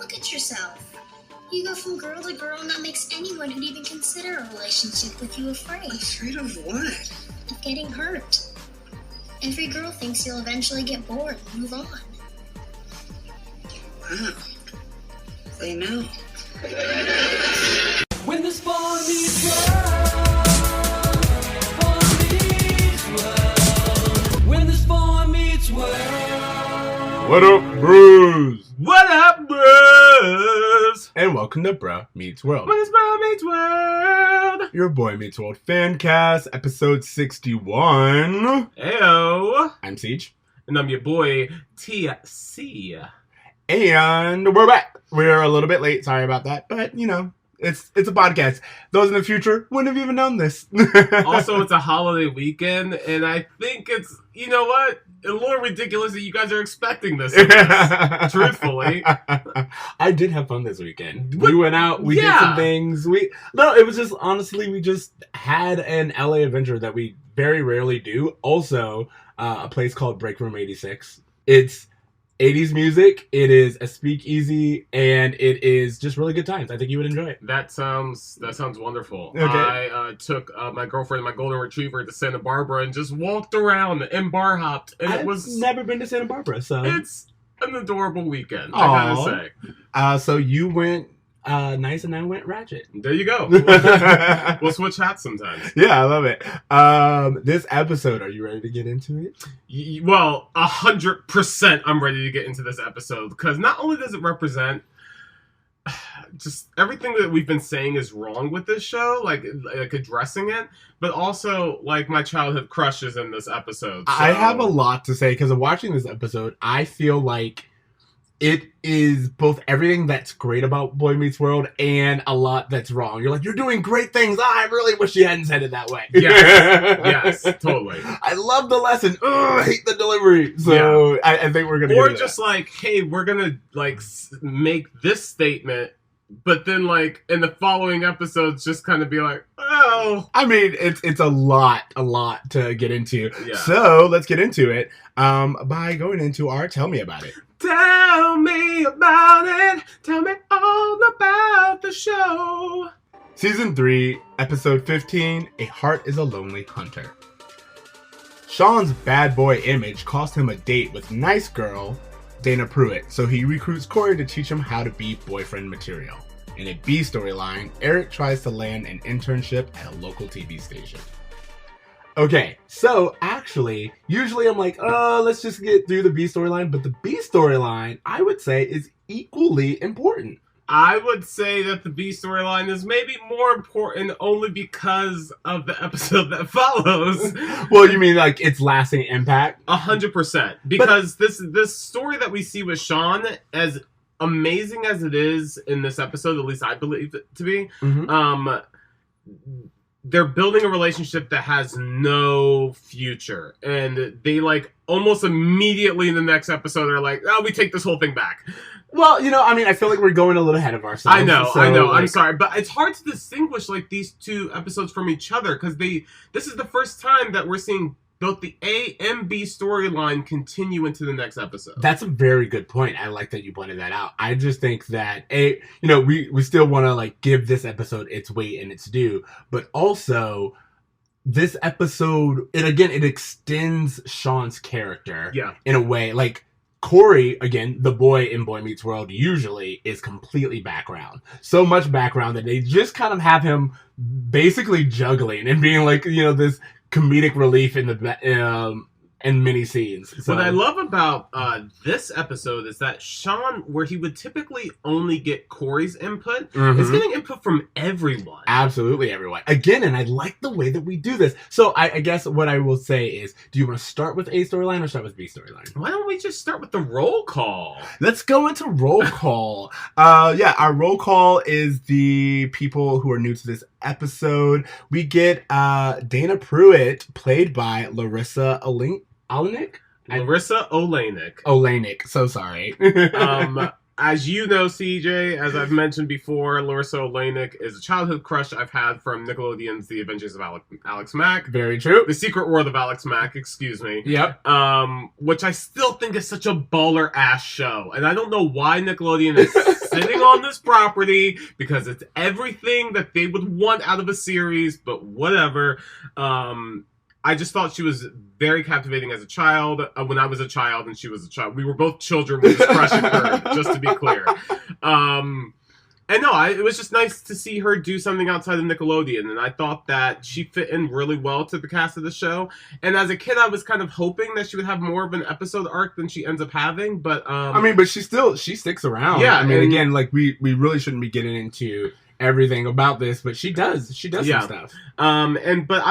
Look at yourself. You go from girl to girl, and that makes anyone who'd even consider a relationship with you afraid. Afraid of what? Of getting hurt. Every girl thinks you'll eventually get bored and move on. Wow. They know. When the spawn meets world, spawn meets world. When the spawn meets world. What up, bros? What up, bros? And welcome to Bruh Meets World. When the spawn meets world. Your Boy Meets World fan cast, episode 61. Ayo. I'm Ceej. And I'm your boy, TC. And we're back. We're a little bit late, sorry about that, but you know, it's a podcast. Those in the future wouldn't have even known this. Also, it's a holiday weekend, and I think it's, you know what? A little ridiculous that you guys are expecting this of us, truthfully. I did have fun this weekend. We went out, we did some things. It was just, honestly, we just had an LA adventure that we very rarely do. Also, a place called Break Room 86. It's 80s music, it is a speakeasy, and it is just really good times. I think you would enjoy it. That sounds wonderful. Okay. I took my girlfriend and my golden retriever to Santa Barbara and just walked around and bar hopped, and I've never been to Santa Barbara, so it's an adorable weekend. I gotta say. So you went nice, and I went ratchet. There you go. We'll switch hats sometimes. Yeah, I love it. This episode, are you ready to get into it? Well, 100% I'm ready to get into this episode, because not only does it represent just everything that we've been saying is wrong with this show, like addressing it, but also like my childhood crushes in this episode. So. I have a lot to say, because of watching this episode, I feel like it is both everything that's great about Boy Meets World and a lot that's wrong. You're like, you're doing great things. I really wish you hadn't said it that way. Yes, totally. I love the lesson. I hate the delivery. So I think we're gonna. Or just that. Like, hey, we're gonna like make this statement, but then like in the following episodes, just kind of be like, oh. I mean, it's a lot to get into. Yeah. So let's get into it. By going into our Tell Me About It. Tell me about it. Tell me all about the show. Season 3, Episode 15, A Heart is a Lonely Hunter. Sean's bad boy image cost him a date with nice girl, Dana Pruitt, so he recruits Corey to teach him how to be boyfriend material. In a B storyline, Eric tries to land an internship at a local TV station. Okay, so actually, usually I'm like, let's just get through the B storyline, but the B storyline, I would say, is equally important. I would say that the B storyline is maybe more important only because of the episode that follows. Well, you mean like its lasting impact? 100%. Because this story that we see with Sean, as amazing as it is in this episode, at least I believe it to be, they're building a relationship that has no future. And they like almost immediately in the next episode are like, oh, we take this whole thing back. Well, you know, I mean, I feel like we're going a little ahead of ourselves. I know. Like, I'm sorry. But it's hard to distinguish like these two episodes from each other, because this is the first time that we're seeing both the A and B storyline continue into the next episode. That's a very good point. I like that you pointed that out. I just think that we still want to like give this episode its weight and its due, but also this episode, it extends Sean's character in a way. Like Corey, again, the boy in Boy Meets World, usually is completely background. So much background that they just kind of have him basically juggling and being like, you know, this comedic relief in the in many scenes. So. What I love about this episode is that Sean, where he would typically only get Corey's input, is getting input from everyone. Absolutely everyone. Again, and I like the way that we do this. So I guess what I will say is, do you want to start with A storyline or start with B storyline? Why don't we just start with the roll call? Let's go into roll call. Our roll call is the people who are new to this episode. We get Dana Pruitt, played by Larissa Olenek? Larissa Olenek. Olenek, so sorry. As you know, CJ, as I've mentioned before, Larissa Olenek is a childhood crush I've had from Nickelodeon's The Adventures of Alex Mack. Very true. The Secret World of Alex Mack, excuse me. Yep. Which I still think is such a baller-ass show. And I don't know why Nickelodeon is sitting on this property because it's everything that they would want out of a series, but whatever. I just thought she was very captivating as a child. When I was a child and she was a child, we were both children when this crush occurred. Just to be clear, and no, it was just nice to see her do something outside of Nickelodeon, and I thought that she fit in really well to the cast of the show. And as a kid, I was kind of hoping that she would have more of an episode arc than she ends up having. But but she sticks around. Yeah, I mean, again, like we really shouldn't be getting into everything about this, but she does some stuff. But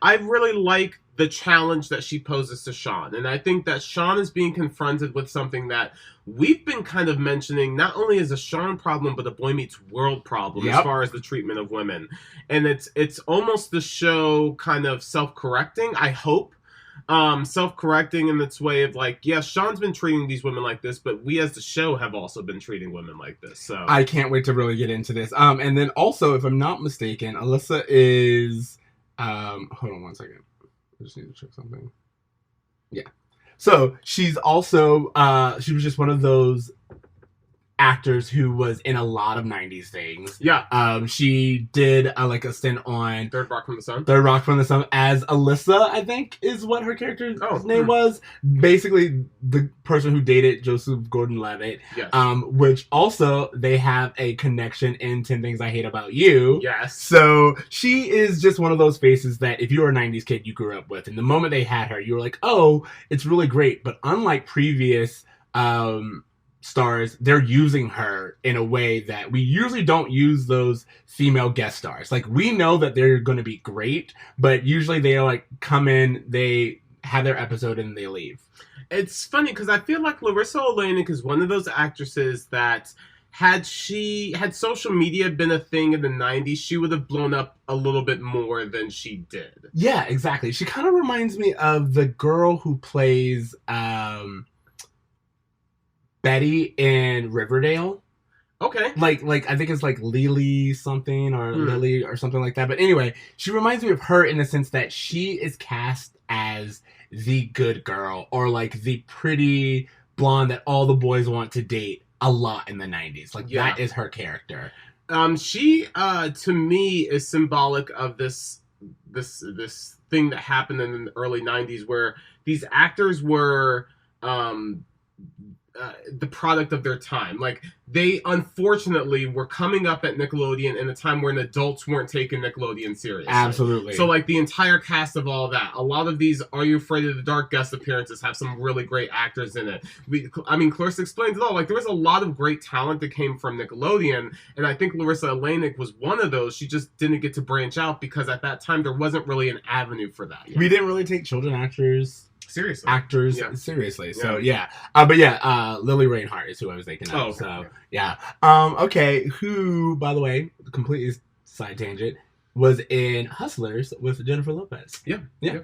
I really like the challenge that she poses to Sean, and I think that Sean is being confronted with something that we've been kind of mentioning, not only as a Sean problem, but a Boy Meets World problem as far as the treatment of women. And it's almost the show kind of self-correcting, I hope. Self-correcting in its way of like, yeah, Sean's been treating these women like this, but we as the show have also been treating women like this. So I can't wait to really get into this. And then also, if I'm not mistaken, Alyssa is hold on one second. I just need to check something. Yeah. So she's also she was just one of those actors who was in a lot of 90s things. Yeah. She did like a stint on Third Rock from the Sun as Alyssa, I think is what her character's name was. Basically the person who dated Joseph Gordon-Levitt. Yes. Which also they have a connection in 10 Things I Hate About You. Yes. So she is just one of those faces that if you were a 90s kid you grew up with, and the moment they had her you were like, oh, it's really great. But unlike previous stars, they're using her in a way that we usually don't use those female guest stars. Like, we know that they're going to be great, but usually they like come in, they have their episode, and they leave. It's funny because I feel like Larissa Oleynik is one of those actresses that had social media been a thing in the 90s, she would have blown up a little bit more than she did. Yeah, exactly. She kind of reminds me of the girl who plays Betty in Riverdale. Okay. Like I think it's like Lily something or Lily or something like that. But anyway, she reminds me of her in the sense that she is cast as the good girl or like the pretty blonde that all the boys want to date a lot in the 90s. Like that is her character. She to me is symbolic of this thing that happened in the early 90s where these actors were the product of their time. Like, they unfortunately were coming up at Nickelodeon in a time when adults weren't taking Nickelodeon seriously. Absolutely. So, like, the entire cast of all that, a lot of these Are You Afraid of the Dark guest appearances have some really great actors in it. Clarissa explains it all. Like, there was a lot of great talent that came from Nickelodeon, and I think Larissa Oleynik was one of those. She just didn't get to branch out because at that time there wasn't really an avenue for that yet. We didn't really take children actors seriously. So Lily Reinhart is who I was thinking of. Oh, okay. So okay, who, by the way, completely side tangent, was in Hustlers with Jennifer Lopez. Yeah.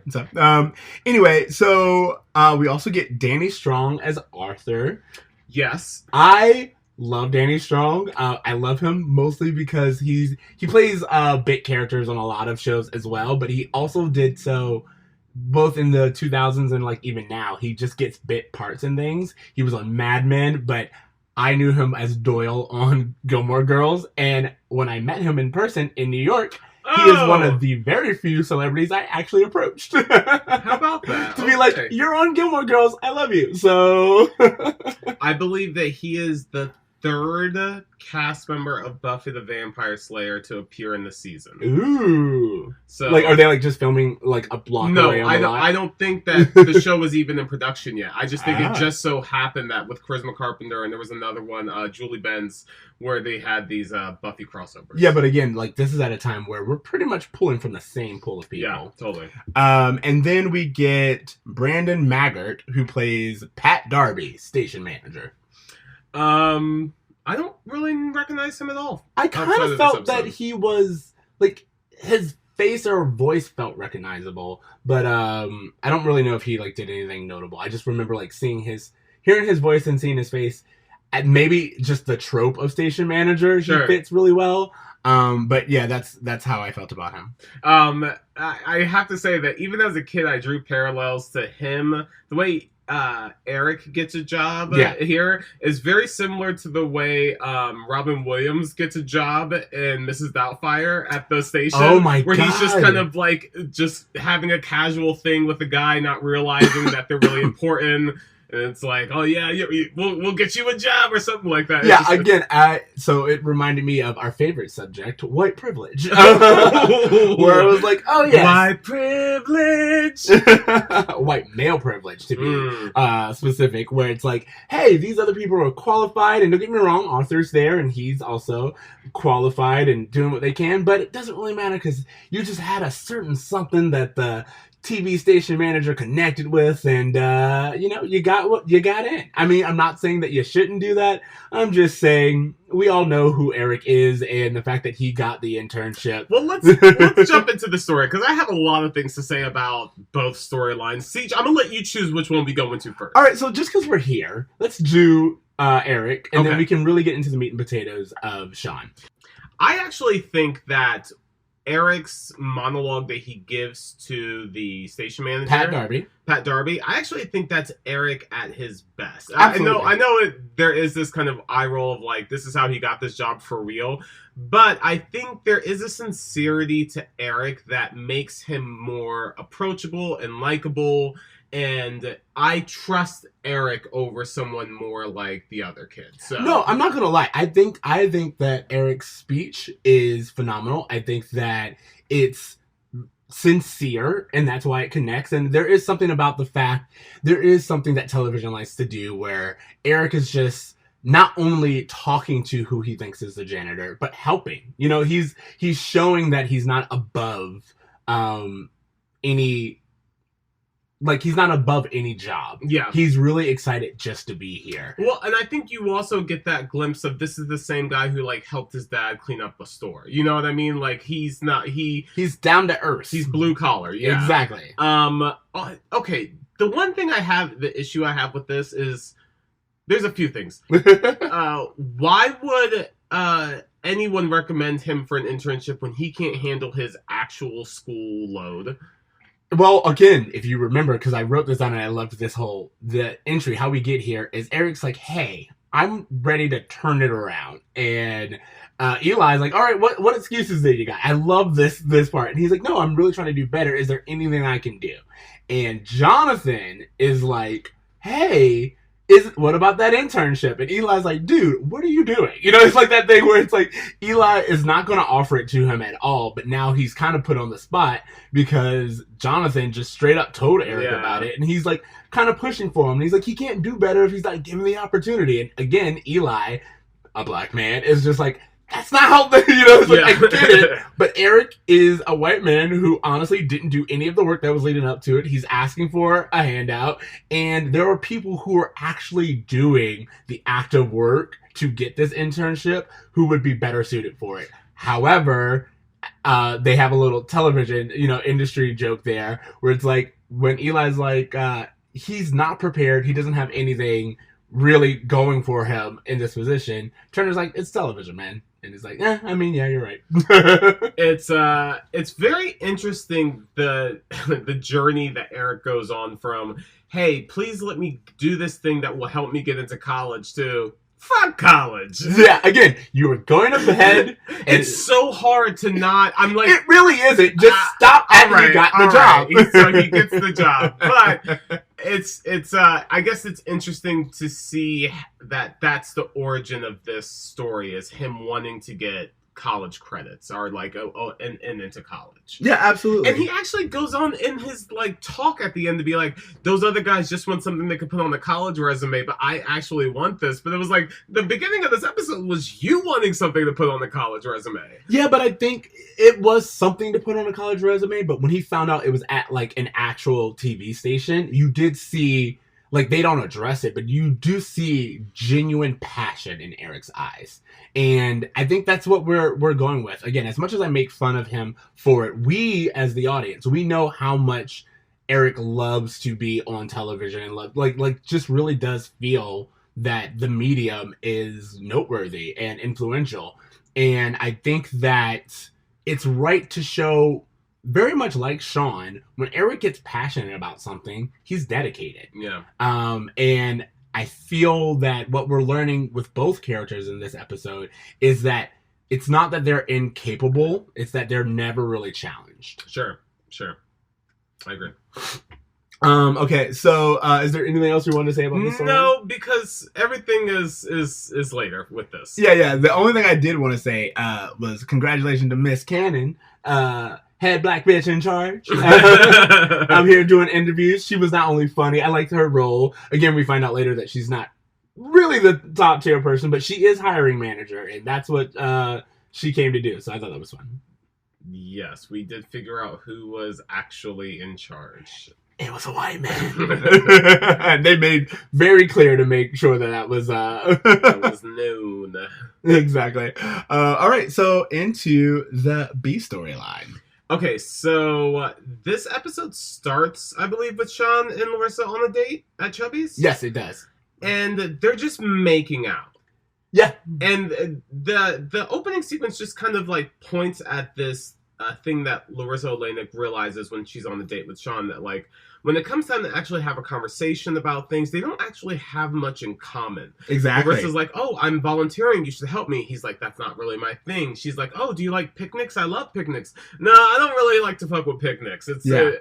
So anyway, so we also get Danny Strong as Arthur. Yes. I love Danny Strong. I love him mostly because he plays bit characters on a lot of shows as well, but he also did so both in the 2000s and like even now. He just gets bit parts and things. He was on Mad Men, but I knew him as Doyle on Gilmore Girls, and when I met him in person in New York, he is one of the very few celebrities I actually approached. How about that? To be like, you're on Gilmore Girls, I love you. So I believe that he is the third cast member of Buffy the Vampire Slayer to appear in the season. Ooh. So, like, are they like just filming like a block away on the lot? I don't think that the show was even in production yet. I just think it just so happened that with Charisma Carpenter and there was another one, Julie Benz, where they had these Buffy crossovers. Yeah, but again, like, this is at a time where we're pretty much pulling from the same pool of people. Yeah, totally. And then we get Brandon Maggart, who plays Pat Darby, station manager. I don't really recognize him at all. I kind of felt that he was like, his face or voice felt recognizable, but I don't really know if he like did anything notable. I just remember like hearing his voice and seeing his face, and maybe just the trope of station manager he fits really well. But yeah, that's how I felt about him. I have to say that even as a kid, I drew parallels to him. The way Eric gets a job Yeah. here is very similar to the way Robin Williams gets a job in Mrs. Doubtfire at the station. Oh my where he's just God. kind of like just having a casual thing with the guy, not realizing that they're really important. And it's like, oh yeah, we'll get you a job or something like that. Yeah, It's just- again, so it reminded me of our favorite subject, white privilege. Where it was like, oh yeah, white privilege. white male privilege to be Mm. specific, where it's like, hey, these other people are qualified, and don't get me wrong, Arthur's there, and he's also qualified and doing what they can, but it doesn't really matter because you just had a certain something that the TV station manager connected with, and you got what you got in. I mean, I'm not saying that you shouldn't do that. I'm just saying we all know who Eric is, and the fact that he got the internship. Well, let's jump into the story because I have a lot of things to say about both storylines. Ceej, I'm gonna let you choose which one we go into first. All right, so just because we're here, let's do Eric, and then Okay. we can really get into the meat and potatoes of Sean. I actually think that Eric's monologue that he gives to the station manager, Pat Darby, I actually think that's Eric at his best. Absolutely. I know there is this kind of eye roll of like, this is how he got this job for real. But I think there is a sincerity to Eric that makes him more approachable and likable. And I trust Eric over someone more like the other kids. So. No, I'm not gonna lie. I think that Eric's speech is phenomenal. I think that it's sincere, and that's why it connects. And there is something about the fact there is something that television likes to do where Eric is just not only talking to who he thinks is the janitor, but helping. You know, he's showing that he's not above any. Like, he's not above any job. Yeah. He's really excited just to be here. Well, and I think you also get that glimpse of this is the same guy who, like, helped his dad clean up a store. You know what I mean? Like, he's down to earth. He's blue collar. Yeah. Exactly. Okay. The one thing the issue I have with this is there's a few things. Why would anyone recommend him for an internship when he can't handle his actual school load? Well, again, if you remember, because I wrote this down and I loved the entry, how we get here is Eric's like, hey, I'm ready to turn it around. And Eli's like, all right, what excuses did you got? I love this part. And he's like, no, I'm really trying to do better. Is there anything I can do? And Jonathan is like, hey, what about that internship? And Eli's like, dude, what are you doing? You know, it's like that thing where it's like Eli is not going to offer it to him at all, but now he's kind of put on the spot because Jonathan just straight up told Eric about it, and he's like kind of pushing for him. And he's like, he can't do better if he's not given the opportunity. And again, Eli, a black man, is just like, that's not how it's like, I get it. But Eric is a white man who honestly didn't do any of the work that was leading up to it. He's asking for a handout, and there are people who are actually doing the active work to get this internship who would be better suited for it. However, they have a little television, industry joke there where it's like when Eli's like, he's not prepared. He doesn't have anything really going for him in this position. Turner's like, it's television, man. And he's like, yeah, you're right. It's very interesting the journey that Eric goes on from, hey, please let me do this thing that will help me get into college, to fuck college. Yeah, again, you were going up ahead. And it's so hard to not. I'm like, it really isn't. Just stop after you got the job. So he gets the job, but it's I guess it's interesting to see that that's the origin of this story, is him wanting to get college credits, or like and into college. Yeah, absolutely. And he actually goes on in his like talk at the end to be like, those other guys just want something they could put on the college resume, but I actually want this. But it was like the beginning of this episode was you wanting something to put on the college resume. Yeah, but I think it was something to put on a college resume, but when he found out it was at like an actual TV station, you did see, like, they don't address it, but you do see genuine passion in Eric's eyes. And I think that's what we're going with. Again, as much as I make fun of him for it, we, as the audience, we know how much Eric loves to be on television and like just really does feel that the medium is noteworthy and influential. And I think that it's right to show very much like Sean, when Eric gets passionate about something, he's dedicated. Yeah. And I feel that what we're learning with both characters in this episode is that it's not that they're incapable, it's that they're never really challenged. Sure. I agree. Okay, so is there anything else you want to say about this story? No, because everything is later with this. Yeah. The only thing I did want to say was congratulations to Miss Cannon, head black bitch in charge. I'm here doing interviews. She was not only funny, I liked her role. Again, we find out later that she's not really the top tier person, but she is hiring manager, and that's what she came to do. So I thought that was fun. Yes, we did figure out who was actually in charge. It was a white man. They made very clear to make sure that was That was known. Exactly. All right, so into the B storyline. Okay, so this episode starts, I believe, with Sean and Larissa on a date at Chubby's. Yes, it does. And they're just making out. Yeah. And the opening sequence just kind of like points at this thing that Larissa Olenek realizes when she's on the date with Sean, that like when it comes time to actually have a conversation about things, they don't actually have much in common. Exactly. Larissa's like, oh, I'm volunteering, you should help me. He's like, that's not really my thing. She's like, oh, do you like picnics? I love picnics. No, I don't really like to fuck with picnics.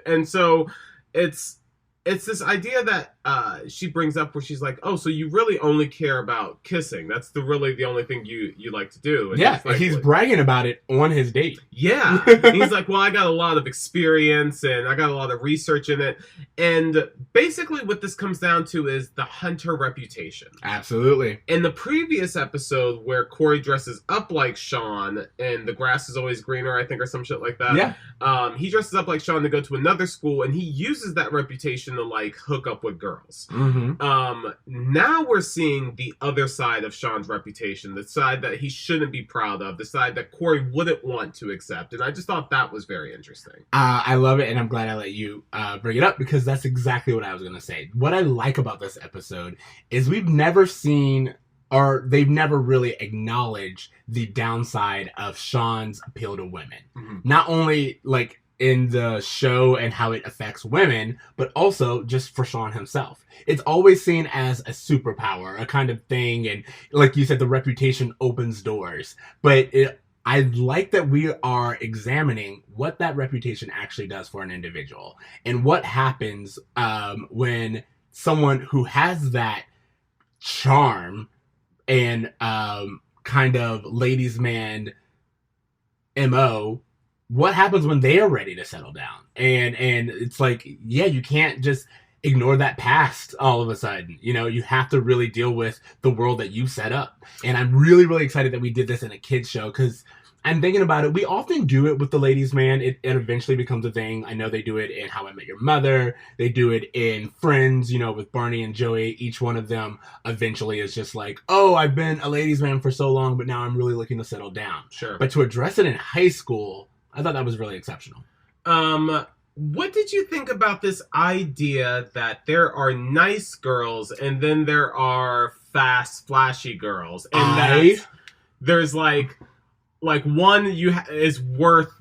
And so it's this idea that she brings up where she's like, oh, so you really only care about kissing. That's really the only thing you like to do. And he's bragging about it on his date. Yeah. He's like, well, I got a lot of experience and I got a lot of research in it. And basically what this comes down to is the hunter reputation. Absolutely. In the previous episode where Corey dresses up like Sean and the grass is always greener, I think, or some shit like that. Yeah. He dresses up like Sean to go to another school, and he uses that reputation to like hook up with girls. Mm-hmm. Now we're seeing the other side of Sean's reputation, the side that he shouldn't be proud of, the side that Corey wouldn't want to accept, and I just thought that was very interesting. I love it, and I'm glad I let you bring it up, because that's exactly what I was going to say. What I like about this episode is we've never seen, or they've never really acknowledged the downside of Sean's appeal to women. Mm-hmm. Not only like in the show and how it affects women, but also just for Sean himself. It's always seen as a superpower, a kind of thing, and like you said, the reputation opens doors. But I like that we are examining what that reputation actually does for an individual, and what happens when someone who has that charm and kind of ladies' man MO, what happens when they are ready to settle down? And it's like, yeah, you can't just ignore that past all of a sudden. You know, you have to really deal with the world that you set up. And I'm really, really excited that we did this in a kid's show, because I'm thinking about it. We often do it with the ladies' man. It eventually becomes a thing. I know they do it in How I Met Your Mother. They do it in Friends, you know, with Barney and Joey. Each one of them eventually is just like, oh, I've been a ladies' man for so long, but now I'm really looking to settle down. Sure. But to address it in high school, I thought that was really exceptional. What did you think about this idea that there are nice girls and then there are fast, flashy girls, and that there's like one is worth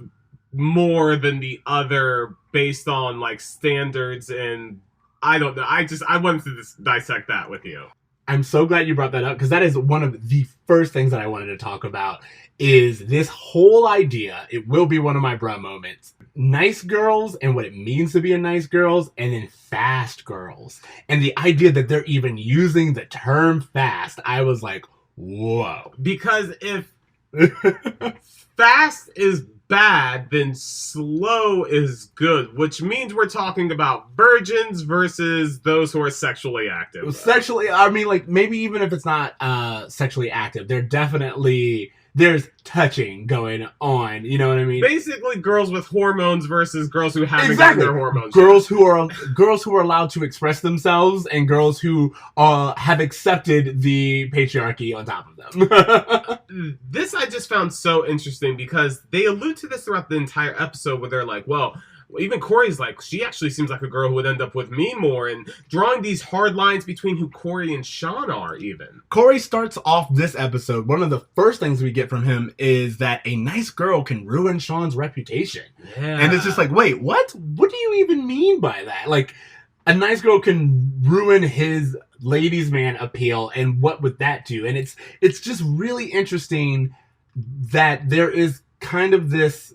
more than the other based on like standards, and I don't know. I wanted to dissect that with you. I'm so glad you brought that up, because that is one of the first things that I wanted to talk about, is this whole idea. It will be one of my bruh moments. Nice girls and what it means to be a nice girls, and then fast girls. And the idea that they're even using the term fast, I was like, whoa. Because if fast is bad, then slow is good, which means we're talking about virgins versus those who are sexually active. Sexually, I mean, like, maybe even if it's not sexually active, there's touching going on, you know what I mean? Basically, girls with hormones versus girls who haven't gotten their hormones. Girls who are allowed to express themselves, and girls who have accepted the patriarchy on top of them. This I just found so interesting, because they allude to this throughout the entire episode, where they're like, well, even Corey's like, she actually seems like a girl who would end up with me more, and drawing these hard lines between who Corey and Sean are even. Corey starts off this episode, one of the first things we get from him is that a nice girl can ruin Sean's reputation. Yeah. And it's just like, wait, what? What do you even mean by that? Like, a nice girl can ruin his ladies' man appeal, and what would that do? And it's just really interesting that there is kind of this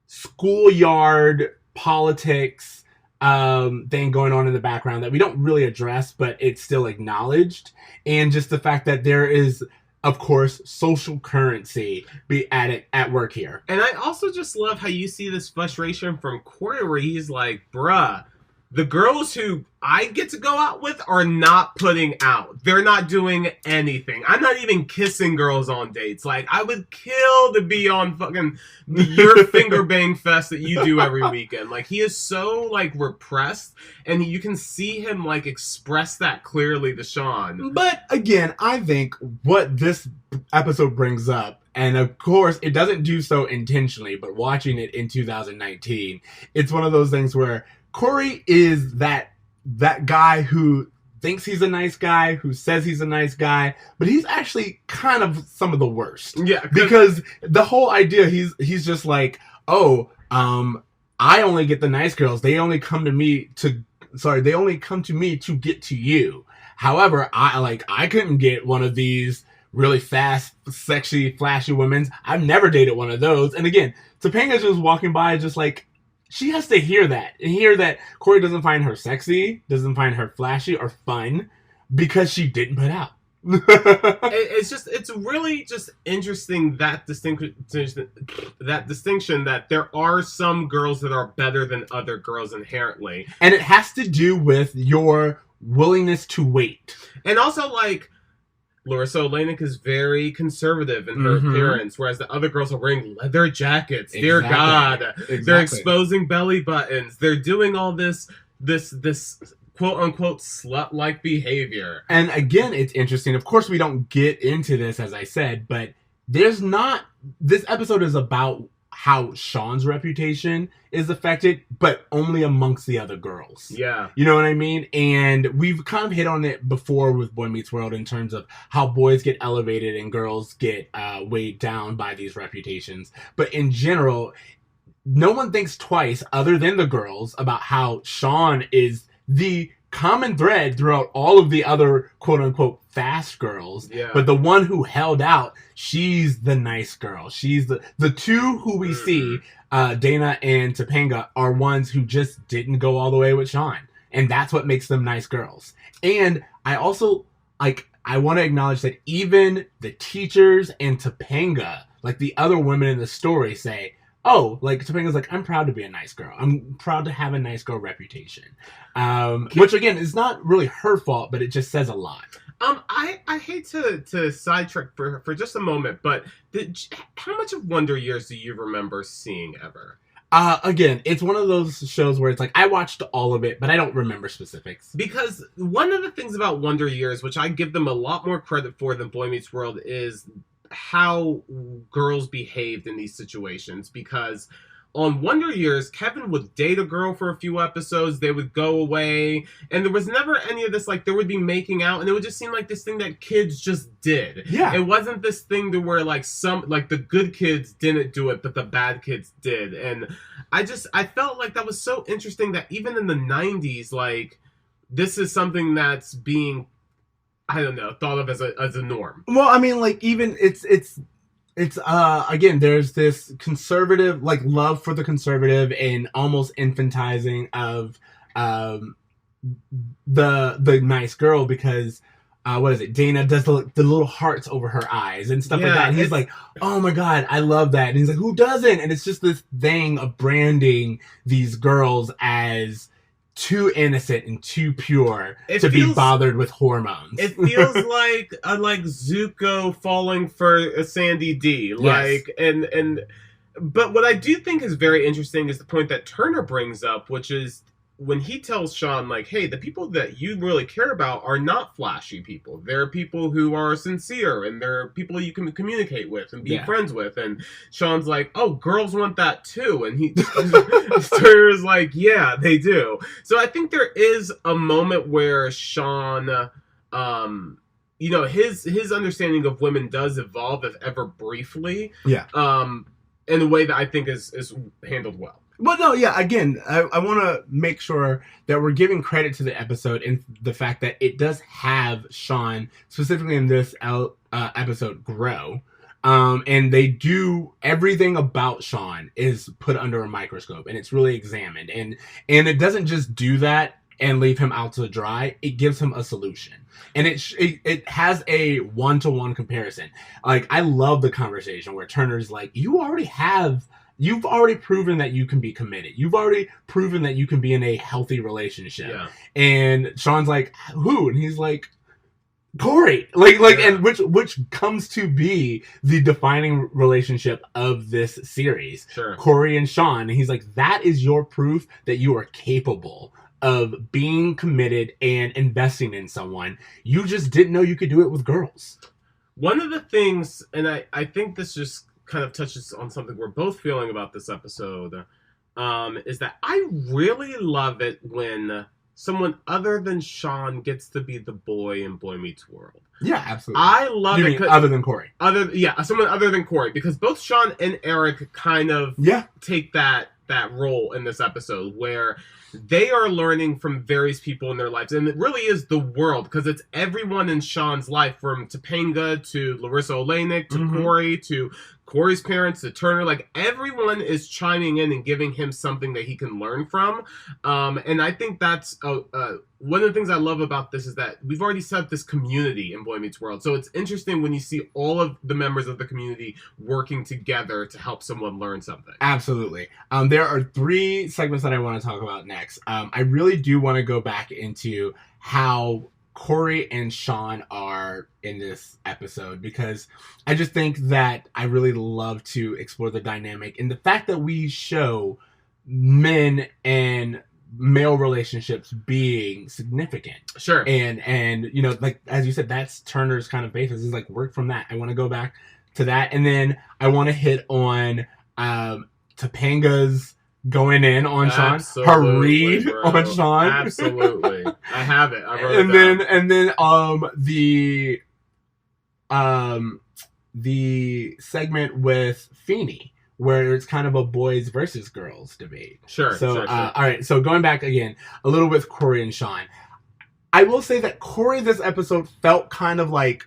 schoolyard politics thing going on in the background that we don't really address, but it's still acknowledged. And just the fact that there is, of course, social currency at work here. And I also just love how you see this frustration from Corey where he's like, bruh, the girls who I get to go out with are not putting out. They're not doing anything. I'm not even kissing girls on dates. Like, I would kill to be on fucking your finger bang fest that you do every weekend. Like, he is so, like, repressed, and you can see him, like, express that clearly to Sean. But, again, I think what this episode brings up, and of course, it doesn't do so intentionally, but watching it in 2019, it's one of those things where Corey is that guy who thinks he's a nice guy, who says he's a nice guy, but he's actually kind of some of the worst. Yeah, because the whole idea, he's just like, oh, I only get the nice girls. They only come to me to get to you. However, I couldn't get one of these really fast, sexy, flashy women. I've never dated one of those. And again, Topanga's just walking by, just like, she has to hear that Corey doesn't find her sexy, doesn't find her flashy or fun because she didn't put out. It's really just interesting that distinction that there are some girls that are better than other girls inherently. And it has to do with your willingness to wait. And also, like, Larissa Olenek is very conservative in her appearance, whereas the other girls are wearing leather jackets. Exactly. Dear God. Exactly. They're exposing belly buttons. They're doing all this quote-unquote slut-like behavior. And again, it's interesting. Of course, we don't get into this, as I said, but this episode is about how Sean's reputation is affected, but only amongst the other girls. Yeah. You know what I mean? And we've kind of hit on it before with Boy Meets World in terms of how boys get elevated and girls get weighed down by these reputations. But in general, no one thinks twice, other than the girls, about how Sean is the common thread throughout all of the other quote-unquote fast girls. Yeah. But the one who held out, she's the nice girl. She's the two who we see, Dana and Topanga, are ones who just didn't go all the way with Sean. And that's what makes them nice girls. And I also, I want to acknowledge that even the teachers and Topanga, like the other women in the story, say, oh, like, Topanga's like, I'm proud to be a nice girl. I'm proud to have a nice girl reputation. Which, again, is not really her fault, but it just says a lot. I hate to sidetrack for just a moment, but how much of Wonder Years do you remember seeing ever? Again, it's one of those shows where it's like, I watched all of it, but I don't remember specifics. Because one of the things about Wonder Years, which I give them a lot more credit for than Boy Meets World, is how girls behaved in these situations. Because on Wonder Years, Kevin would date a girl for a few episodes, they would go away, and there was never any of this, like, there would be making out, and it would just seem like this thing that kids just did. Yeah. It wasn't this thing to where, like, the good kids didn't do it, but the bad kids did. And I felt like that was so interesting that even in the 90s, like, this is something that's being, I don't know, thought of as a norm. Well, I mean, like, even it's again, there's this conservative, like, love for the conservative and almost infantizing of the nice girl, because what is it? Dana does the little hearts over her eyes and stuff like that. And he's like, oh my God, I love that. And he's like, who doesn't? And it's just this thing of branding these girls as too innocent and too pure to be bothered with hormones. It feels like Zuko falling for a Sandy D. Like, yes. But what I do think is very interesting is the point that Turner brings up, which is when he tells Sean, like, hey, the people that you really care about are not flashy people. They're people who are sincere, and they're people you can communicate with and be friends with. And Sean's like, oh, girls want that too. And Turner's like, yeah, they do. So I think there is a moment where Sean, you know, his understanding of women does evolve, if ever briefly. Yeah. In a way that I think is handled well. Well, no, yeah, again, I want to make sure that we're giving credit to the episode and the fact that it does have Sean, specifically in this episode, grow. And they do, everything about Sean is put under a microscope, and it's really examined. And it doesn't just do that and leave him out to dry. It gives him a solution. And it has a one-to-one comparison. Like, I love the conversation where Turner's like, you've already proven that you can be committed. You've already proven that you can be in a healthy relationship. Yeah. And Sean's like, who? And he's like, Corey. And which comes to be the defining relationship of this series. Sure. Corey and Sean. And he's like, that is your proof that you are capable of being committed and investing in someone. You just didn't know you could do it with girls. One of the things, and I think this just kind of touches on something we're both feeling about this episode, is that I really love it when someone other than Sean gets to be the boy in Boy Meets World. Yeah, absolutely. I love you it. Mean other than Corey. Someone other than Corey, because both Sean and Eric kind of take that role in this episode where they are learning from various people in their lives. And it really is the world, because it's everyone in Sean's life, from Topanga to Larissa Olenek to Corey to Corey's parents to Turner. Like, everyone is chiming in and giving him something that he can learn from. And I think that's one of the things I love about this, is that we've already set up this community in Boy Meets World. So it's interesting when you see all of the members of the community working together to help someone learn something. Absolutely. There are 3 segments that I want to talk about next. I really do want to go back into how Corey and Sean are in this episode, because I just think that I really love to explore the dynamic and the fact that we show men and male relationships being significant. Sure. And you know, like, as you said, that's Turner's kind of basis. Is like, work from that. I want to go back to that, and then I want to hit on Topanga's going in on Sean, her read on Sean. Absolutely. I have it. I wrote and it down. And then the segment with Feeney, where it's kind of a boys versus girls debate. Sure. So sure. all right, so going back again a little with Corey and Sean, I will say that Corey this episode felt kind of like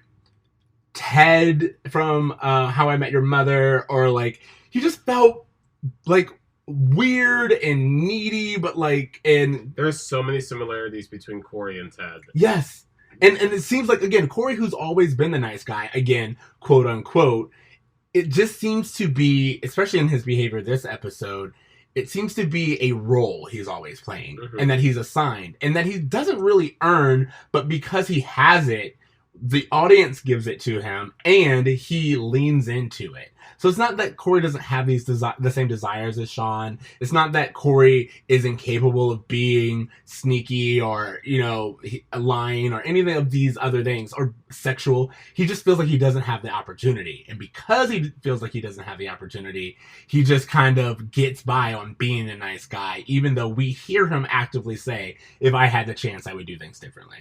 Ted from How I Met Your Mother, or like, he just felt like weird and needy, but like, and there's so many similarities between Corey and Ted. Yes. And it seems like, again, Corey, who's always been the nice guy, again, quote unquote, it just seems to be, especially in his behavior this episode, it seems to be a role he's always playing, and that he's assigned, and that he doesn't really earn, but because he has it, the audience gives it to him, and he leans into it. So it's not that Corey doesn't have these the same desires as Sean. It's not that Corey is incapable of being sneaky or, you know, lying or anything of these other things, or sexual. He just feels like he doesn't have the opportunity. And because he feels like he doesn't have the opportunity, he just kind of gets by on being a nice guy, even though we hear him actively say, if I had the chance, I would do things differently.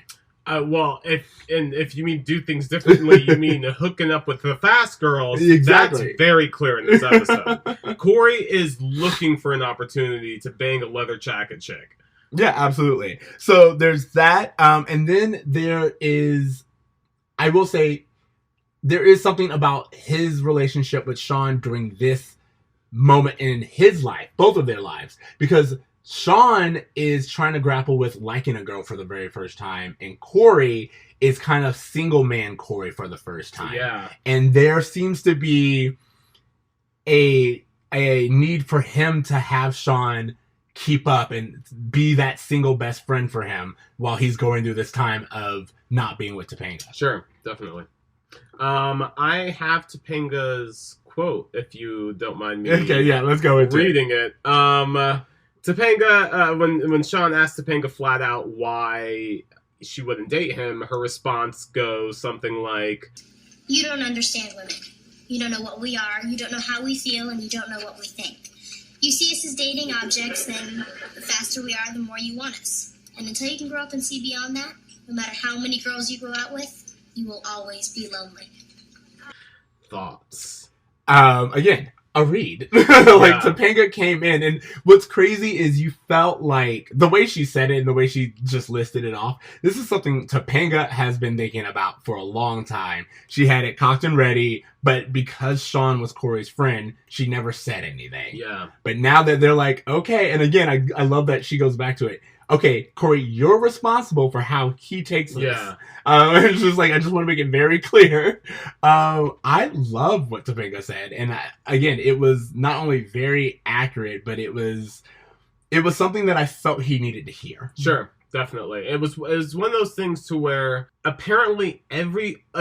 Well, if you mean do things differently, you mean hooking up with the fast girls. Exactly. That's very clear in this episode. Corey is looking for an opportunity to bang a leather jacket chick. Yeah, absolutely. So there's that. And then there is, I will say, there is something about his relationship with Sean during this moment in his life, both of their lives, because Sean is trying to grapple with liking a girl for the very first time, and Corey is kind of single man Corey for the first time. Yeah. And there seems to be a need for him to have Sean keep up and be that single best friend for him while he's going through this time of not being with Topanga. Sure, definitely. I have Topanga's quote, if you don't mind me. Okay, yeah, let's go into reading it. Topanga, when Sean asked Topanga flat out why she wouldn't date him, her response goes something like, You don't understand women. You don't know what we are, you don't know how we feel, and you don't know what we think. You see us as dating objects, then the faster we are, the more you want us. And until you can grow up and see beyond that, no matter how many girls you go out with, you will always be lonely. thoughts. Again, a read. Topanga came in, and what's crazy is you felt like the way she said it and the way she just listed it off. This is something Topanga has been thinking about for a long time. She had it cocked and ready, but because Sean was Corey's friend, she never said anything. Yeah. But now that they're like, okay, and again, I love that she goes back to it. Okay, Corey, you're responsible for how he takes this. Yeah. It's just like, I just want to make it very clear. I love what Topanga said. And again, it was not only very accurate, but it was something that I felt he needed to hear. Sure, definitely. It was one of those things to where apparently at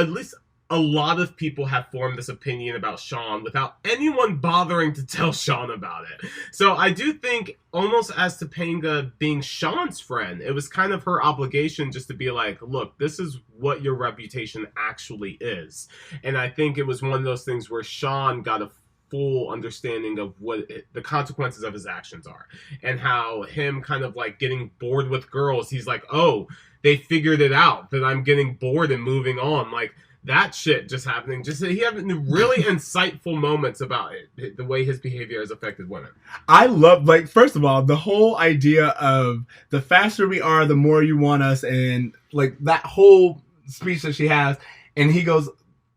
least a lot of people have formed this opinion about Sean without anyone bothering to tell Sean about it. So I do think, almost as Topanga being Sean's friend, it was kind of her obligation just to be like, look, this is what your reputation actually is. And I think it was one of those things where Sean got a full understanding of what the consequences of his actions are. And how him kind of like getting bored with girls, he's like, oh, they figured it out, that I'm getting bored and moving on. Like, that shit just happening. Just he having really insightful moments about it, the way his behavior has affected women. I love, like, first of all, the whole idea of the faster we are, the more you want us, and like that whole speech that she has, and he goes,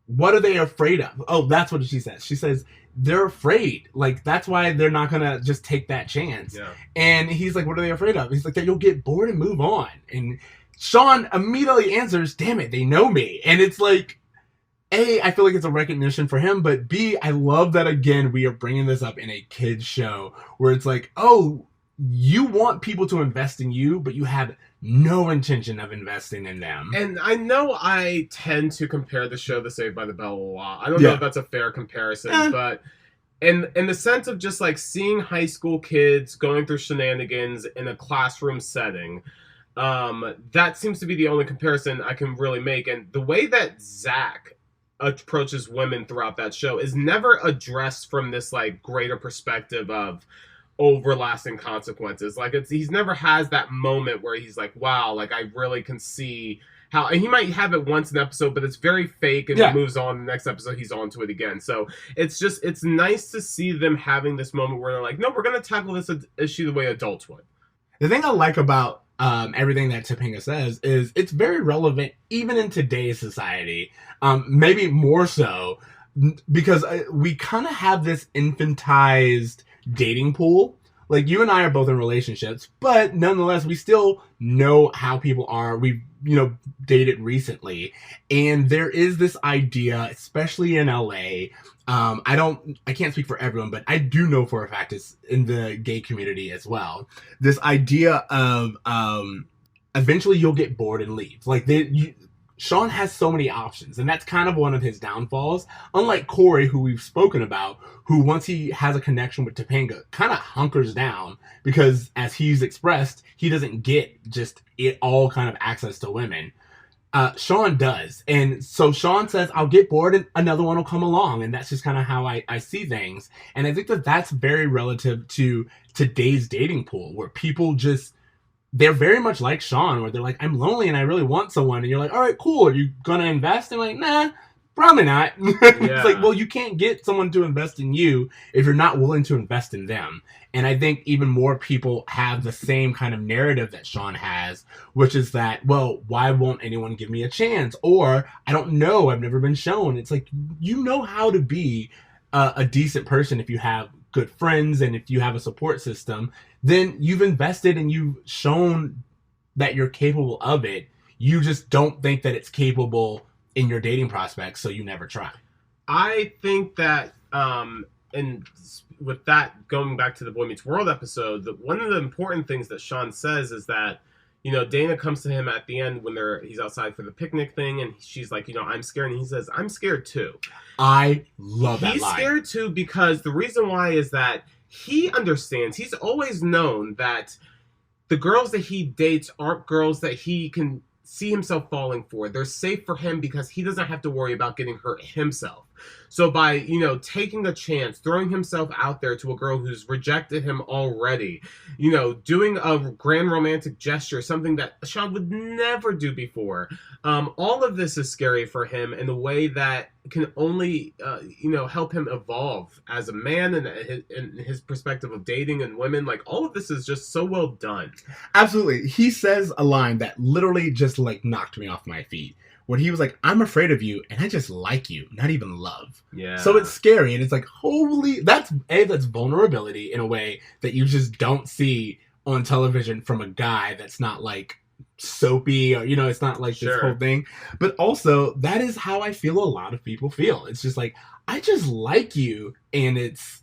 what are they afraid of? Oh, that's what she says. She says, they're afraid. Like, that's why they're not gonna just take that chance. Yeah. And he's like, what are they afraid of? He's like, that you'll get bored and move on. And Sean immediately answers, damn it, they know me. And it's like, A, I feel like it's a recognition for him, but B, I love that, again, we are bringing this up in a kid's show where it's like, oh, you want people to invest in you, but you have no intention of investing in them. And I know I tend to compare the show to Saved by the Bell a lot. I don't know if that's a fair comparison, but in the sense of just like seeing high school kids going through shenanigans in a classroom setting, that seems to be the only comparison I can really make. And the way that Zach approaches women throughout that show is never addressed from this like greater perspective of overlasting consequences. Like he's never has that moment where he's like, wow, like I really can see how, and he might have it once an episode, but it's very fake and he moves on. The next episode he's on to it again. So it's nice to see them having this moment where they're like, no, we're going to tackle this issue the way adults would. The thing I like about everything that Topanga says is it's very relevant even in today's society. Maybe more so because we kind of have this infantized dating pool. Like, you and I are both in relationships, but nonetheless, we still know how people are. We've, dated recently. And there is this idea, especially in LA, I can't speak for everyone, but I do know for a fact it's in the gay community as well. This idea of eventually you'll get bored and leave. Like, Sean has so many options, and that's kind of one of his downfalls. Unlike Corey, who we've spoken about, who once he has a connection with Topanga, kind of hunkers down because, as he's expressed, he doesn't get just all kind of access to women. Sean does. And so Sean says, I'll get bored and another one will come along. And that's just kind of how I see things. And I think that that's very relative to today's dating pool, where people they're very much like Sean, where they're like, I'm lonely and I really want someone. And you're like, all right, cool. Are you going to invest? And I'm like, nah, probably not. It's like, well, you can't get someone to invest in you if you're not willing to invest in them. And I think even more people have the same kind of narrative that Sean has, which is that, well, why won't anyone give me a chance? Or, I don't know, I've never been shown. It's like, you know how to be a decent person if you have good friends and if you have a support system. Then you've invested and you've shown that you're capable of it. You just don't think that it's capable in your dating prospects, so you never try. I think that, and with that, going back to the Boy Meets World episode, one of the important things that Sean says is that you know, Dana comes to him at the end when he's outside for the picnic thing, and she's like, you know, I'm scared, and he says, I'm scared too. I love that He's line. scared too because the reason why is that he understands, he's always known that the girls that he dates aren't girls that he can see himself falling for. They're safe for him because he doesn't have to worry about getting hurt himself. So by, you know, taking a chance, throwing himself out there to a girl who's rejected him already, you know, doing a grand romantic gesture, something that Sean would never do before. All of this is scary for him in a way that can only, you know, help him evolve as a man and his perspective of dating and women. Like, all of this is just so well done. Absolutely. He says a line that literally just like knocked me off my feet. When he was like, I'm afraid of you, and I just like you, not even love. Yeah. So it's scary, and it's like, holy, that's vulnerability in a way that you just don't see on television from a guy that's not like soapy, or, you know, it's not like this Sure. whole thing. But also, that is how I feel a lot of people feel. It's just like, I just like you, and it's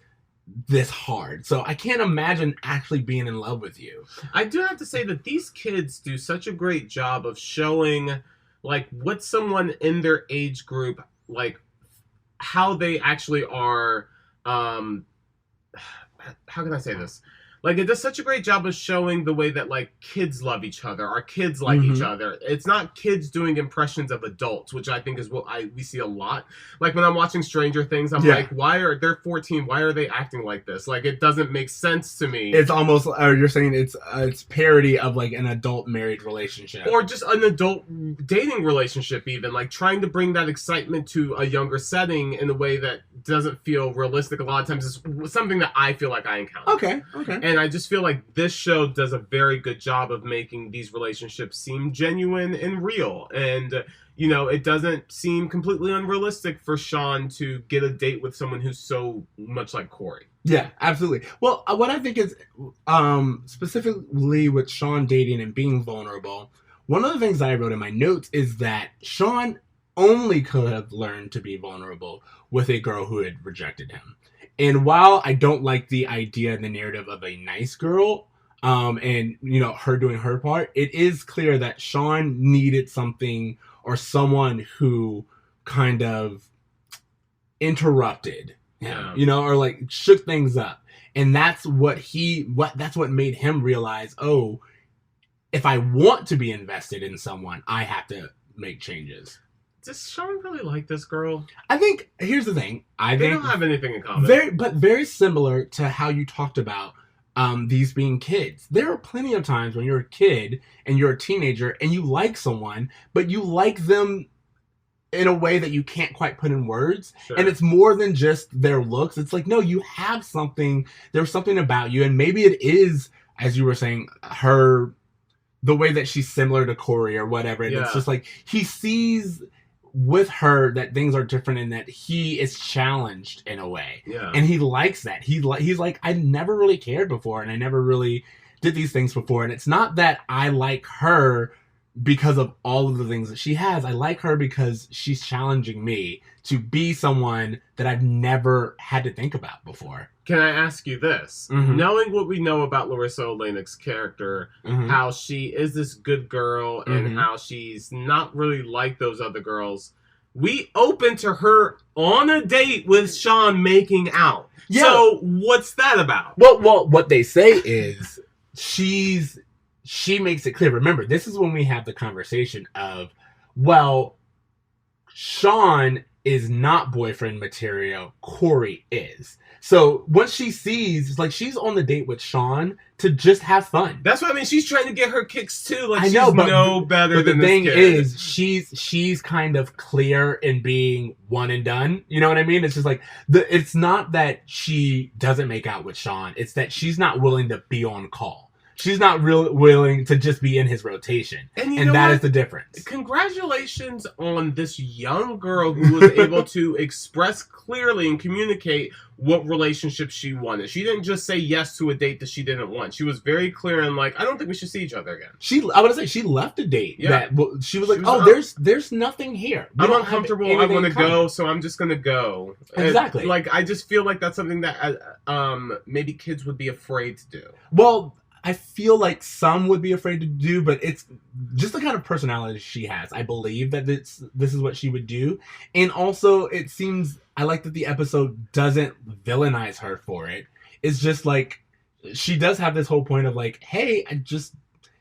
this hard. So I can't imagine actually being in love with you. I do have to say that these kids do such a great job of showing, like, what someone in their age group, like, how they actually are, how can I say this? Like, it does such a great job of showing the way that, like, kids love each other. Our kids like each other. It's not kids doing impressions of adults, which I think is what we see a lot. Like, when I'm watching Stranger Things, I'm like, they're 14, why are they acting like this? Like, it doesn't make sense to me. It's almost, or you're saying it's parody of like an adult married relationship. Or just an adult dating relationship even. Like, trying to bring that excitement to a younger setting in a way that doesn't feel realistic a lot of times is something that I feel like I encounter. Okay. And I just feel like this show does a very good job of making these relationships seem genuine and real. And, you know, it doesn't seem completely unrealistic for Sean to get a date with someone who's so much like Corey. Yeah, absolutely. Well, what I think is, specifically with Sean dating and being vulnerable, one of the things that I wrote in my notes is that Sean only could have learned to be vulnerable with a girl who had rejected him. And while I don't like the idea and the narrative of a nice girl, and, you know, her doing her part, it is clear that Sean needed something or someone who kind of interrupted him, you know, or like shook things up. And that's what made him realize, oh, if I want to be invested in someone, I have to make changes. Does Sean really like this girl? I think, here's the thing. They don't have anything in common. Very similar to how you talked about these being kids. There are plenty of times when you're a kid and you're a teenager and you like someone, but you like them in a way that you can't quite put in words. Sure. And it's more than just their looks. It's like, no, you have something. There's something about you. And maybe it is, as you were saying, the way that she's similar to Corey or whatever. And it's just like, he sees with her that things are different and that he is challenged in a way. Yeah. And he likes that. He's like, I never really cared before and I never really did these things before. And it's not that I like her because of all of the things that she has. I like her because she's challenging me to be someone that I've never had to think about before. Can I ask you this? Mhm. Knowing what we know about Larissa Oleynik's character, Mhm. how she is this good girl and Mhm. how she's not really like those other girls, we open to her on a date with Sean making out. Yeah. So what's that about? Well, what they say is she makes it clear. Remember, this is when we have the conversation of, well, Sean is not boyfriend material, Corey is. So once she sees, it's like she's on the date with Sean to just have fun. That's what I mean. She's trying to get her kicks too. Like, I know, she's but no better But than the this thing kid. is, she's kind of clear in being one and done. You know what I mean? It's just like it's not that she doesn't make out with Sean. It's that she's not willing to be on call. She's not willing to just be in his rotation. And that is the difference. Congratulations on this young girl who was able to express clearly and communicate what relationship she wanted. She didn't just say yes to a date that she didn't want. She was very clear and like, I don't think we should see each other again. I would say she left a date. Yeah. She was like, there's nothing here. We I'm don't have uncomfortable. I anything want to in common. go, so I'm just going to go. Exactly. Like, I just feel like that's something that maybe kids would be afraid to do. Well, I feel like some would be afraid to do, but it's just the kind of personality she has. I believe that this is what she would do. And also, it seems, I like that the episode doesn't villainize her for it. It's just like, she does have this whole point of like, hey,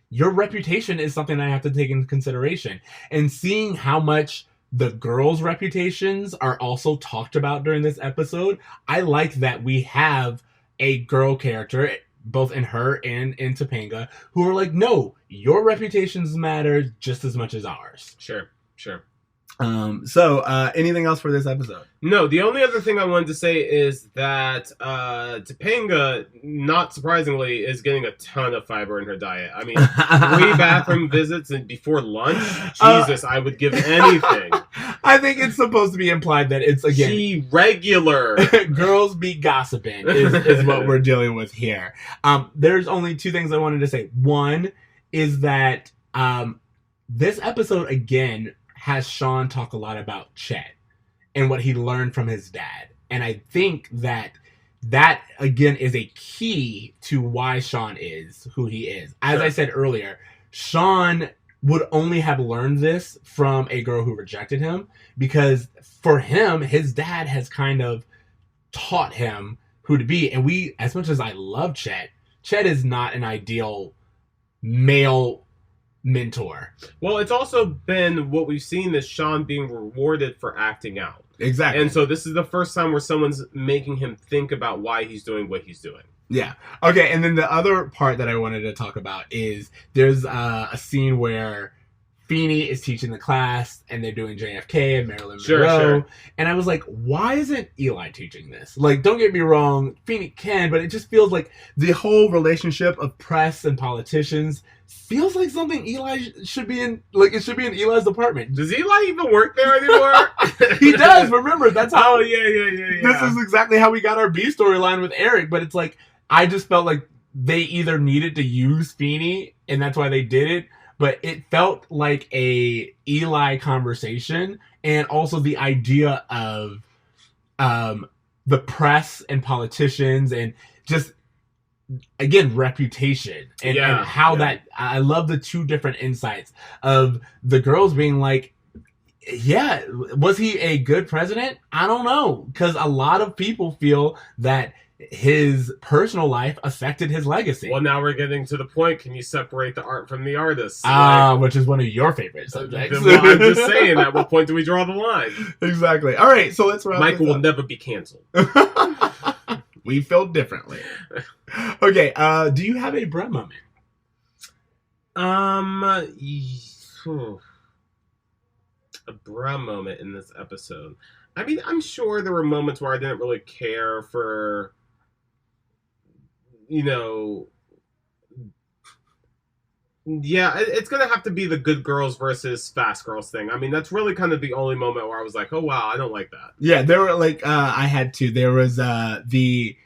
your reputation is something I have to take into consideration. And seeing how much the girls' reputations are also talked about during this episode, I like that we have a girl character, both in her and in Topanga, who are like, no, your reputations matter just as much as ours. Sure. So anything else for this episode? No, the only other thing I wanted to say is that Topanga, not surprisingly, is getting a ton of fiber in her diet. I mean, 3 bathroom visits and before lunch? Jesus, I would give anything. I think it's supposed to be implied that it's, again... She regular. Girls be gossiping is what we're dealing with here. There's only 2 things I wanted to say. One is that this episode, again, has Sean talk a lot about Chet and what he learned from his dad. And I think that again, is a key to why Sean is who he is. As I said earlier, Sean would only have learned this from a girl who rejected him, because for him, his dad has kind of taught him who to be. And as much as I love Chet is not an ideal male mentor. Well, it's also been what we've seen is Sean being rewarded for acting out. Exactly. And so this is the first time where someone's making him think about why he's doing what he's doing. Yeah. Okay, and then the other part that I wanted to talk about is there's a scene where Feeney is teaching the class and they're doing JFK and Marilyn Monroe. Sure. And I was like, why isn't Eli teaching this? Like, don't get me wrong, Feeney can, but it just feels like the whole relationship of press and politicians feels like something Eli should be in. Like, it should be in Eli's department. Does Eli even work there anymore? He does. Remember, that's how. Oh, yeah. This is exactly how we got our B storyline with Eric. But it's like, I just felt like they either needed to use Feeney, and that's why they did it. But it felt like a Eli conversation, and also the idea of the press and politicians and just, again, reputation and how that, I love the 2 different insights of the girls being like, yeah, was he a good president? I don't know, because a lot of people feel that his personal life affected his legacy. Well, now we're getting to the point. Can you separate the art from the artist? Which is one of your favorite subjects. Well, I'm just saying, at what point do we draw the line? Exactly. All right, so let's wrap Michael this will up. never be canceled. We feel differently. Okay, do you have a Brett moment? A bra moment in this episode. I mean, I'm sure there were moments where I didn't really care for, it's going to have to be the good girls versus fast girls thing. I mean, that's really kind of the only moment where I was like, oh, wow, I don't like that. Yeah, there were I had 2. There was the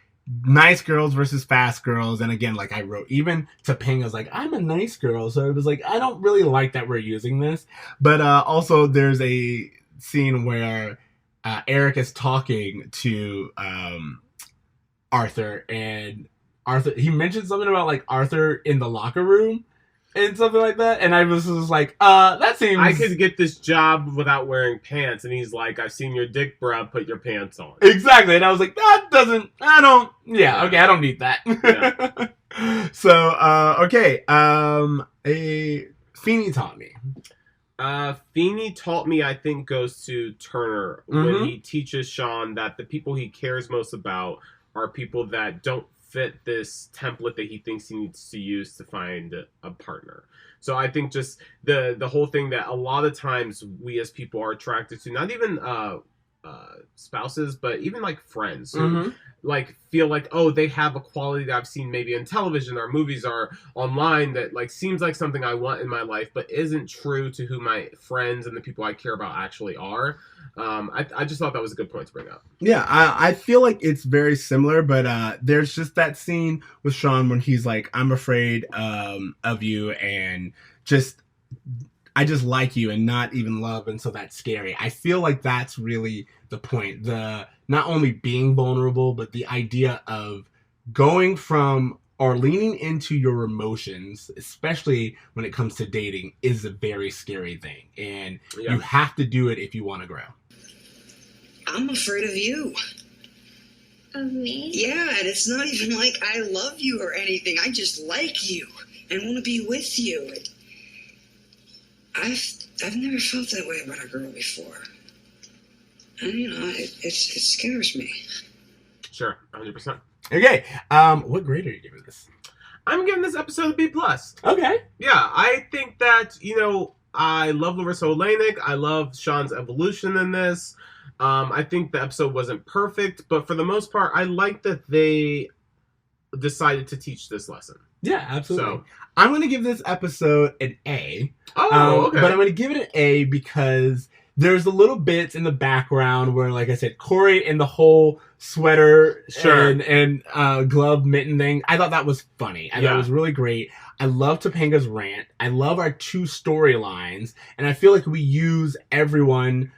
nice girls versus fast girls. And again, like I wrote, even Topanga's like, I'm a nice girl. So it was like, I don't really like that we're using this. But also there's a scene where Eric is talking to Arthur, and he mentioned something about like Arthur in the locker room and something like that, and I was just like, that seems... I could get this job without wearing pants, and he's like, I've seen your dick, bro, put your pants on. Exactly, and I was like, I don't need that. Yeah. So, okay, Feeney taught me. Feeney taught me, I think, goes to Turner when he teaches Sean that the people he cares most about are people that don't fit this template that he thinks he needs to use to find a partner. So I think just the whole thing that a lot of times we as people are attracted to, not even spouses, but even like friends who like feel like, oh, they have a quality that I've seen maybe in television or movies or online that like seems like something I want in my life, but isn't true to who my friends and the people I care about actually are. I just thought that was a good point to bring up. Yeah, I feel like it's very similar, but there's just that scene with Sean when he's like, I'm afraid of you, and I just like you and not even love, and so that's scary. I feel like that's really the point. The not only being vulnerable, but the idea of going from or leaning into your emotions, especially when it comes to dating, is a very scary thing. And you have to do it if you want to grow. I'm afraid of you. Of me? Yeah, and it's not even like I love you or anything. I just like you and want to be with you. I've never felt that way about a girl before. And, it scares me. Sure, 100%. Okay, what grade are you giving this? I'm giving this episode a B+. Okay. Yeah, I think that, I love Larissa Olenek. I love Sean's evolution in this. I think the episode wasn't perfect, but for the most part, I like that they decided to teach this lesson. Yeah, absolutely. So, I'm going to give this episode an A. Oh, okay. But I'm going to give it an A because there's a little bits in the background where, like I said, Corey and the whole sweater and glove mitten thing, I thought that was funny. I thought it was really great. I love Topanga's rant. I love our two storylines. And I feel like we use everyone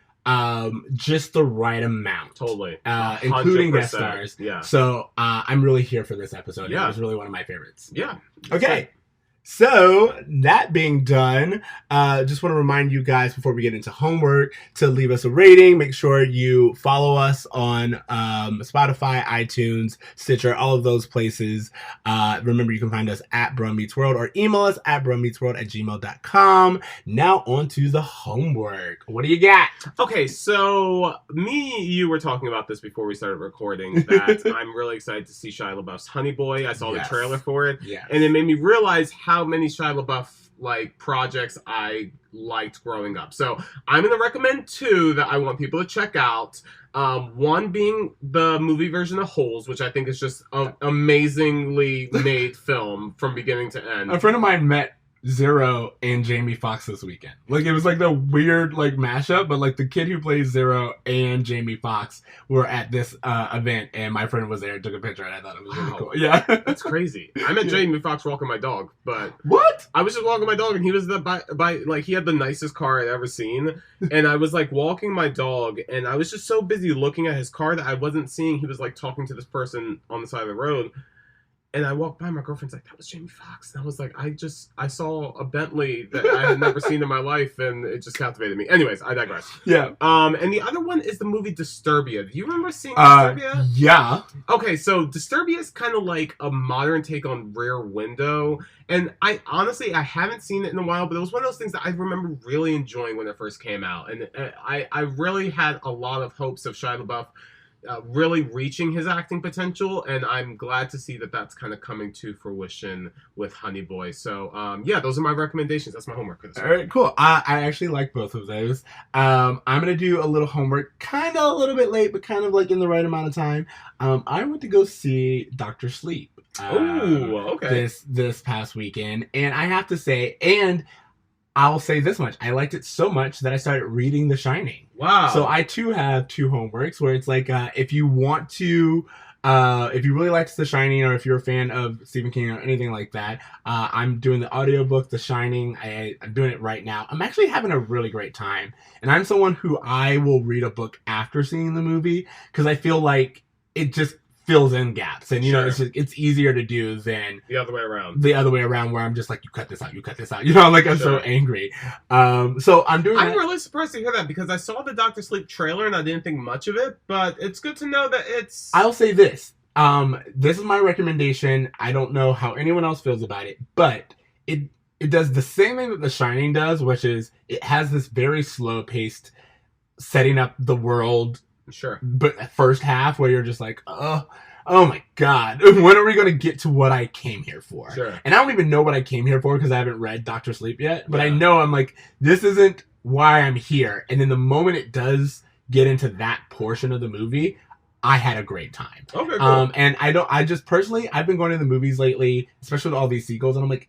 just the right amount. Totally. Including guest 100%. stars. Yeah. So I'm really here for this episode. Yeah. It was really one of my favorites. Yeah. Okay. So, that being done, just want to remind you guys before we get into homework to leave us a rating. Make sure you follow us on Spotify, iTunes, Stitcher, all of those places. Remember, you can find us at Bro Meets World or email us at bromeetsworld@gmail.com. Now, on to the homework. What do you got? Okay, so you were talking about this before we started recording, that I'm really excited to see Shia LaBeouf's Honey Boy. I saw the trailer for it, and it made me realize how many Shia LaBeouf projects I liked growing up. So I'm going to recommend two that I want people to check out. One being the movie version of Holes, which I think is just an amazingly made film from beginning to end. A friend of mine met Zero and Jamie Foxx this weekend. It was the weird mashup, but the kid who plays Zero and Jamie Foxx were at this event, and my friend was there and took a picture, and I thought it was really cool. Yeah, that's crazy. I met Jamie Foxx walking my dog, but what? I was just walking my dog, and he was he had the nicest car I'd ever seen, and I was walking my dog, and I was just so busy looking at his car that I wasn't seeing he was talking to this person on the side of the road. And I walked by, my girlfriend's like, that was Jamie Foxx. And I was like, I saw a Bentley that I had never seen in my life, and it just captivated me. Anyways, I digress. Yeah. And the other one is the movie Disturbia. Do you remember seeing Disturbia? Yeah. Okay, so Disturbia is kind of like a modern take on Rear Window. And I haven't seen it in a while, but it was one of those things that I remember really enjoying when it first came out. And I really had a lot of hopes of Shia LaBeouf really reaching his acting potential, and I'm glad to see that that's kind of coming to fruition with Honey Boy. So, those are my recommendations. That's my homework for this week. All right, cool. I actually like both of those. I'm going to do a little homework, kind of a little bit late, but kind of in the right amount of time. I went to go see Dr. Sleep. Okay. This past weekend, and I have to say, and I'll say this much, I liked it so much that I started reading The Shining. Wow. So I too have two homeworks where it's if you want to, if you really liked The Shining, or if you're a fan of Stephen King or anything like that, I'm doing the audiobook The Shining. I'm doing it right now. I'm actually having a really great time. And I'm someone who I will read a book after seeing the movie because I feel like it just fills in gaps, and it's easier to do than the other way around. Where I'm just you cut this out. I'm so angry. So I'm doing. I'm really surprised to hear that because I saw the Dr. Sleep trailer and I didn't think much of it, but it's good to know that it's. I'll say this. This is my recommendation. I don't know how anyone else feels about it, but it does the same thing that The Shining does, which is it has this very slow paced setting up the world. Sure. But first half where you're just oh my God, when are we going to get to what I came here for? Sure. And I don't even know what I came here for because I haven't read Dr. Sleep yet. But I know I'm this isn't why I'm here. And then the moment it does get into that portion of the movie, I had a great time. Okay, cool. And I've been going to the movies lately, especially with all these sequels, and I'm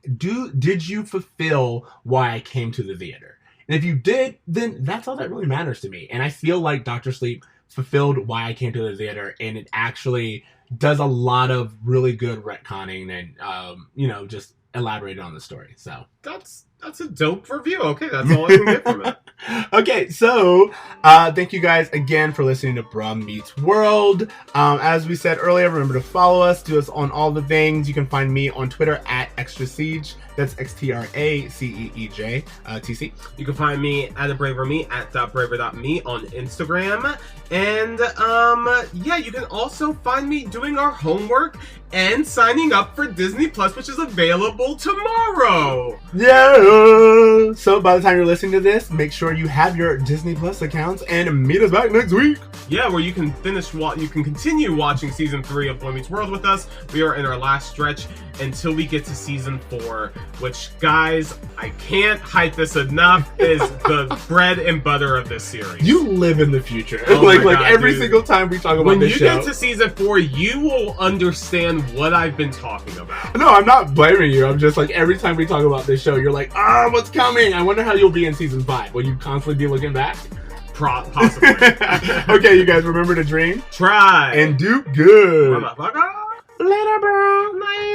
did you fulfill why I came to the theater? And if you did, then that's all that really matters to me. And I feel like Dr. Sleep fulfilled why I came to the theater, and it actually does a lot of really good retconning and just elaborated on the story. So that's That's a dope review. Okay, that's all I can get from it. Okay, so thank you guys again for listening to Bruh Meets World. As we said earlier, remember to follow us, do us on all the things. You can find me on Twitter at Extra Ceej. That's XTRACEEJ. TC. You can find me at @braverme at .braver.me on Instagram. And yeah, you can also find me doing our homework and signing up for Disney Plus, which is available tomorrow. Yeah. So by the time you're listening to this, make sure you have your Disney Plus accounts and meet us back next week. Yeah, where you can continue watching season 3 of Boy Meets World with us. We are in our last stretch until we get to season 4, which, guys, I can't hype this enough, is the bread and butter of this series. You live in the future. Oh like my God, every dude. single time we talk about when this you show. get to season 4, you will understand what I've been talking about. No, I'm not blaming you. I'm just like, every time we talk about this show, you're like, what's coming? I wonder how you'll be in season 5. Will you constantly be looking back? Possibly. Okay, you guys, remember to dream Try. and do good. Motherfucker. Later, bro. Night.